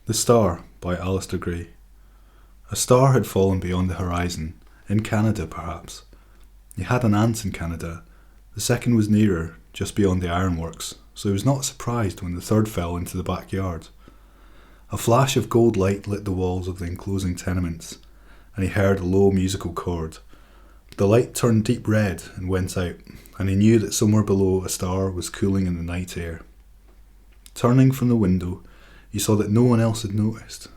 The Star by Alistair Gray. A star had fallen beyond the horizon, in Canada perhaps. He had an aunt in Canada. The second was nearer, just beyond the ironworks, so he was not surprised when the third fell into the backyard. A flash of gold light lit the walls of the enclosing tenements, and he heard a low musical chord. The light turned deep red and went out, and he knew that somewhere below a star was cooling in the night air. Turning from the window, he saw that no one else had noticed.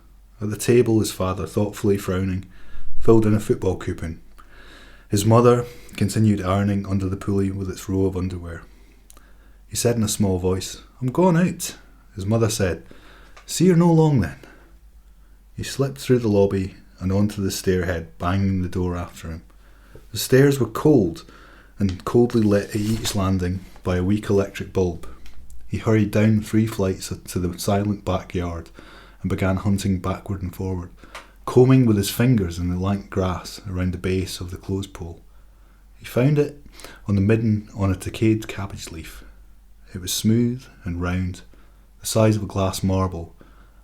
At the table, his father, thoughtfully frowning, filled in a football coupon. His mother continued ironing under the pulley with its row of underwear. He said in a small voice, "I'm going out." His mother said, "See you no long then." He slipped through the lobby and onto the stairhead, banging the door after him. The stairs were cold and coldly lit at each landing by a weak electric bulb. He hurried down 3 flights to the silent backyard and began hunting backward and forward, combing with his fingers in the lank grass around the base of the clothes pole. He found it on the midden on a decayed cabbage leaf. It was smooth and round, the size of a glass marble,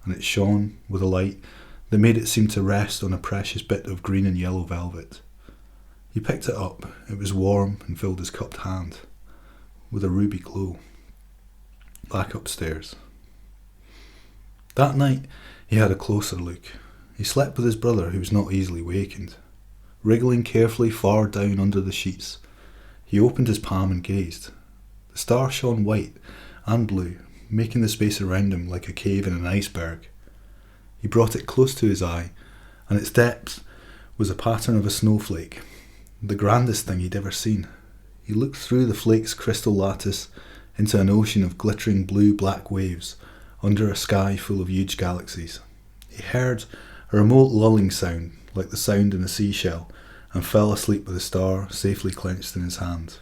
and it shone with a light that made it seem to rest on a precious bit of green and yellow velvet. He picked it up. It was warm and filled his cupped hand with a ruby glow. Back upstairs. That night he had a closer look. He slept with his brother, who was not easily wakened. Wriggling carefully far down under the sheets, he opened his palm and gazed. The star shone white and blue, making the space around him like a cave in an iceberg. He brought it close to his eye, and its depth was a pattern of a snowflake, the grandest thing he'd ever seen. He looked through the flake's crystal lattice into an ocean of glittering blue-black waves under a sky full of huge galaxies. He heard a remote lulling sound, like the sound in a seashell, and fell asleep with a star safely clenched in his hand.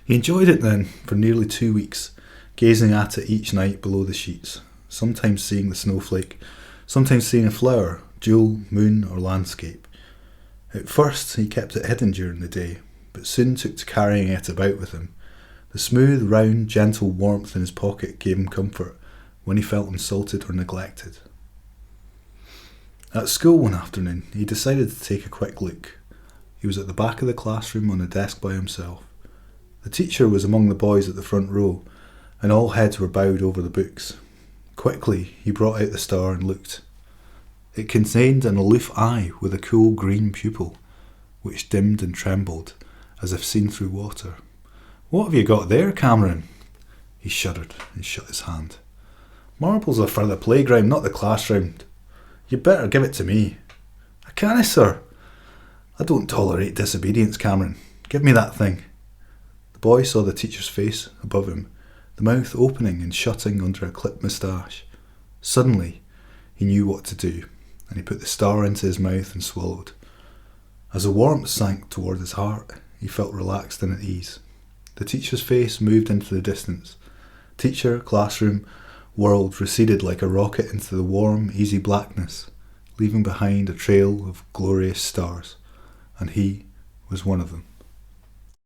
He enjoyed it then for nearly 2 weeks, gazing at it each night below the sheets, sometimes seeing the snowflake, sometimes seeing a flower, jewel, moon, or landscape. At first he kept it hidden during the day, but soon took to carrying it about with him. The smooth, round, gentle warmth in his pocket gave him comfort when he felt insulted or neglected. At school one afternoon, he decided to take a quick look. He was at the back of the classroom on a desk by himself. The teacher was among the boys at the front row, and all heads were bowed over the books. Quickly, he brought out the star and looked. It contained an aloof eye with a cool green pupil, which dimmed and trembled as if seen through water. "What have you got there, Cameron?" He shuddered and shut his hand. "Marbles are for the playground, not the classroom. You'd better give it to me." "I canna, sir." "I don't tolerate disobedience, Cameron. Give me that thing." The boy saw the teacher's face above him, the mouth opening and shutting under a clipped moustache. Suddenly, he knew what to do, and he put the star into his mouth and swallowed. As the warmth sank toward his heart, he felt relaxed and at ease. The teacher's face moved into the distance. Teacher, classroom, world receded like a rocket into the warm, easy blackness, leaving behind a trail of glorious stars, and he was one of them.